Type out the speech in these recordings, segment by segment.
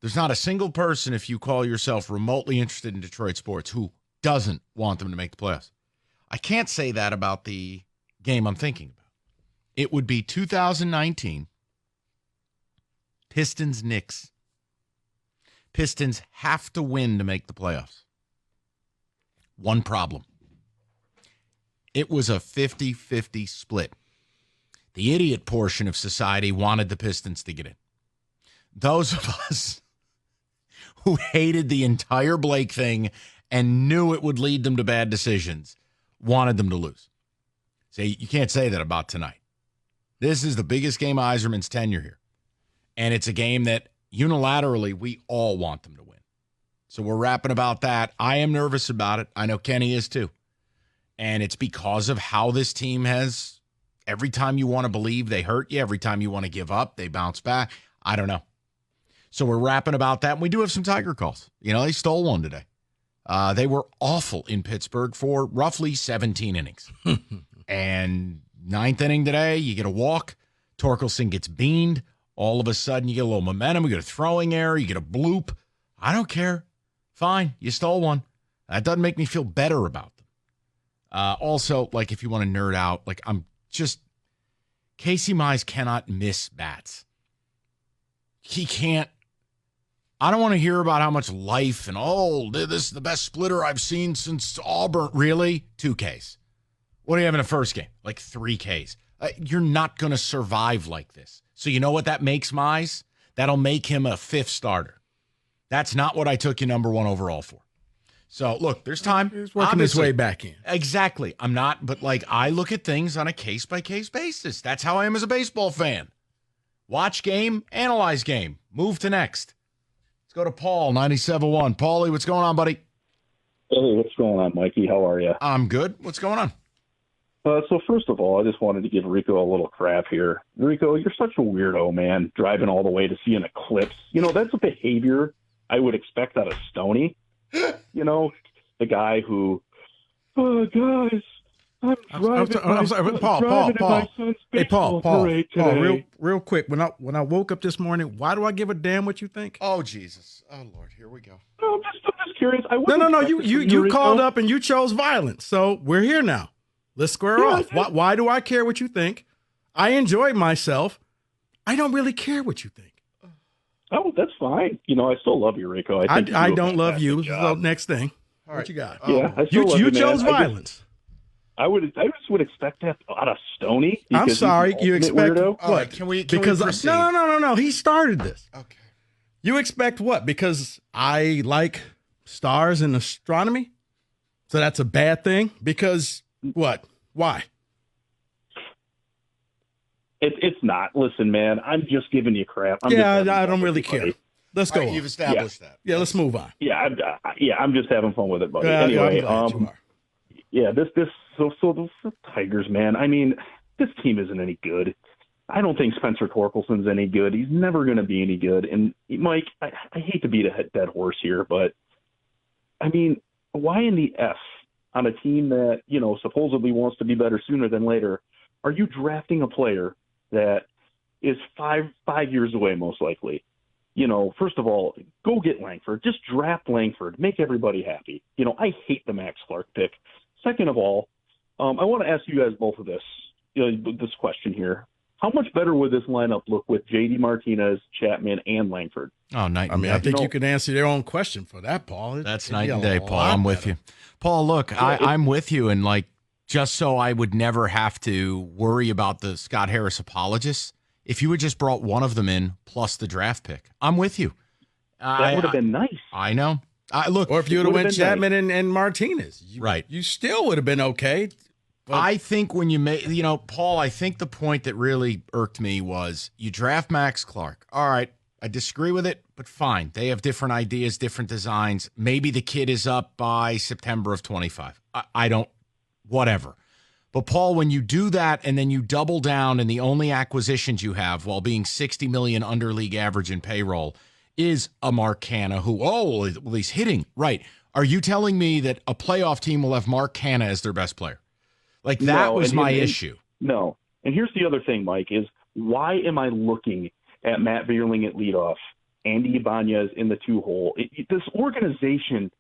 There's not a single person, if you call yourself remotely interested in Detroit sports, who doesn't want them to make the playoffs. I can't say that about the game I'm thinking about. It would be 2019 Pistons-Knicks. Pistons have to win to make the playoffs. One problem. It was a 50-50 split. The idiot portion of society wanted the Pistons to get in. Those of us who hated the entire Blake thing and knew it would lead them to bad decisions wanted them to lose. See, you can't say that about tonight. This is the biggest game of Yzerman's tenure here. And it's a game that unilaterally we all want them to win. So we're rapping about that. I am nervous about it. I know Kenny is too. And it's because of how this team has, every time you want to believe they hurt you, every time you want to give up, they bounce back. I don't know. So we're rapping about that. And we do have some Tiger calls. You know, they stole one today. They were awful in Pittsburgh for roughly 17 innings. And ninth inning today, you get a walk. Torkelson gets beaned. All of a sudden, you get a little momentum. You get a throwing error. You get a bloop. I don't care. Fine. You stole one. That doesn't make me feel better about them. Also, like, if you want to nerd out, like, Casey Mize cannot miss bats. He can't. I don't want to hear about how much life and, this is the best splitter I've seen since Auburn. Really? 2 Ks. What do you have in the first game? Like 3 Ks. You're not going to survive like this. So you know what that makes, Mize? That'll make him a 5th starter. That's not what I took you number 1 overall for. So, look, there's time. He's working his way back in. Exactly. I'm not, but, like, I look at things on a case-by-case basis. That's how I am as a baseball fan. Watch game, analyze game, move to next. Let's go to Paul, 97.1. Paulie, what's going on, buddy? Hey, what's going on, Mikey? How are you? I'm good. What's going on? So first of all, I just wanted to give Rico a little crap here. Rico, you're such a weirdo, man, driving all the way to see an eclipse. You know, that's a behavior I would expect out of Stoney. You know, the guy who, guys, I'm sorry, Paul. Hey, Paul, real quick. When I woke up this morning, why do I give a damn what you think? Oh, Jesus. Oh, Lord. Here we go. No, I'm just curious. No. You called up and you chose violence. So we're here now. Let's square off. Why do I care what you think? I enjoyed myself. I don't really care what you think. Oh, that's fine. You know, I still love you, Rico. I don't love you. So next thing. All right. What you got? Yeah, you chose violence. I just would expect that out of Stoney. I'm sorry. You expect what? Right, can we proceed? No. He started this. Okay. You expect what? Because I like stars and astronomy? So that's a bad thing? Because what? Why? It's not. Listen, man, I'm just giving you crap. I don't really care. Let's go. Right, you've established that. Yeah, let's move on. Yeah, I'm just having fun with it, buddy. Anyway, so the Tigers, man. I mean, this team isn't any good. I don't think Spencer Torkelson's any good. He's never going to be any good. And Mike, I hate to beat a dead horse here, but I mean, why in the F on a team that, you know, supposedly wants to be better sooner than later, are you drafting a player that is five years away, most likely? You know, first of all, go get Langford. Just draft Langford. Make everybody happy. You know, I hate the Max Clark pick. Second of all, I want to ask you guys both of this question here. How much better would this lineup look with J.D. Martinez, Chapman, and Langford? Oh, night and day. I think you could answer your own question for that, Paul. That's night and day, Paul. I'm with you. Paul, look, I'm with you. And, like, just so I would never have to worry about the Scott Harris apologists, if you had just brought one of them in plus the draft pick, I'm with you. That would have been nice. I know. Look, or if you would have went Chapman and Martinez, right? You still would have been okay. But I think when you make, Paul, I think the point that really irked me was you draft Max Clark. All right, I disagree with it, but fine. They have different ideas, different designs. Maybe the kid is up by September of 25. I don't, whatever. But, Paul, when you do that and then you double down and the only acquisitions you have while being $60 million under league average in payroll is a Mark Canha who, well, he's hitting. Right. Are you telling me that a playoff team will have Mark Canha as their best player? Like, that was my issue. No. And here's the other thing, Mike, is why am I looking at Matt Vierling at leadoff Andy Ibanez in the 2-hole. This organization,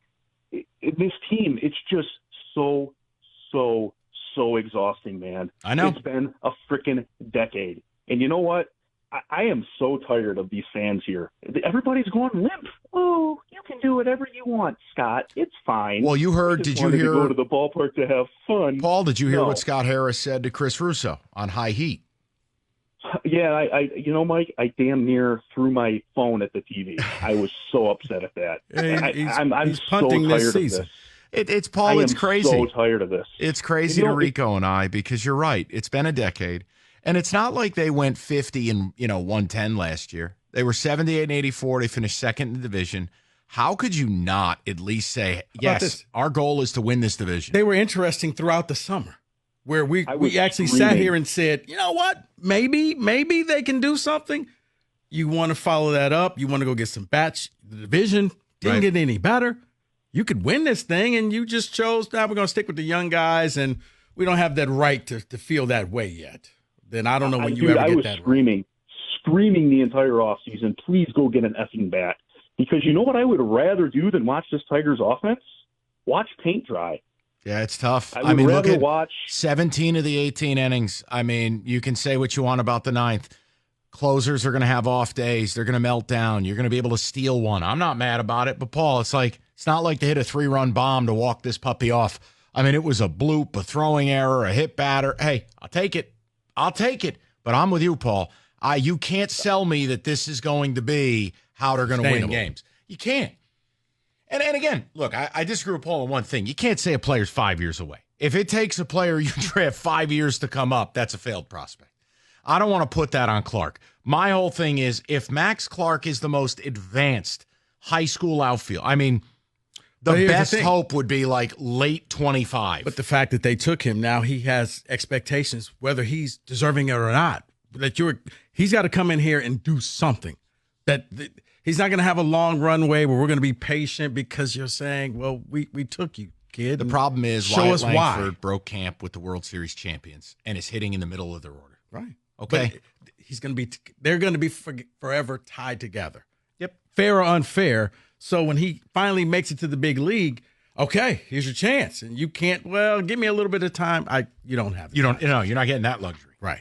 this team, it's just so exhausting, man. I know. It's been a freaking decade. And you know what? I am so tired of these fans here. Everybody's going limp. Oh, you can do whatever you want, Scott. It's fine. Well, you heard, did you hear? To go to the ballpark to have fun. Paul, did you hear what Scott Harris said to Chris Russo on High Heat? Yeah, you know, Mike, I damn near threw my phone at the TV. I was so upset at that. I'm so punting tired this of season. this. It's Paul, it's crazy. I'm so tired of this. It's crazy to Rico and I, because you're right. It's been a decade. And it's not like they went 50 and 110 last year. They were 78 and 84. They finished second in the division. How could you not at least say, yes, our goal is to win this division? They were interesting throughout the summer, where we actually sat here and said, you know what, maybe they can do something. You want to follow that up. You want to go get some bats. The division didn't get any better. You could win this thing, and you just chose, we're going to stick with the young guys, and we don't have that right to feel that way yet. Then I don't know when you ever get that. I was screaming the entire offseason, please go get an effing bat. Because you know what I would rather do than watch this Tigers offense? Watch paint dry. Yeah, it's tough. I mean, look at watch 17 of the 18 innings. I mean, you can say what you want about the ninth. Closers are going to have off days. They're going to melt down. You're going to be able to steal one. I'm not mad about it. But, Paul, it's not like they hit a 3-run bomb to walk this puppy off. I mean, it was a bloop, a throwing error, a hit batter. Hey, I'll take it. But I'm with you, Paul. You can't sell me that this is going to be how they're going to win games. You can't. And again, look, I disagree with Paul on one thing. You can't say a player's 5 years away. If it takes a player you draft 5 years to come up, that's a failed prospect. I don't want to put that on Clark. My whole thing is, if Max Clark is the most advanced high school outfield, I mean, the best hope would be like late 25. But the fact that they took him, now he has expectations, whether he's deserving it or not. He's got to come in here and do something. He's not going to have a long runway where we're going to be patient because you're saying, well, we took you, kid. The problem is Wyatt Langford broke camp with the World Series champions and is hitting in the middle of their order. Right. Okay. But they're going to be forever tied together. Yep. Fair or unfair. So when he finally makes it to the big league, okay, here's your chance. And you can't, give me a little bit of time. You don't have it. You're not getting that luxury. Right.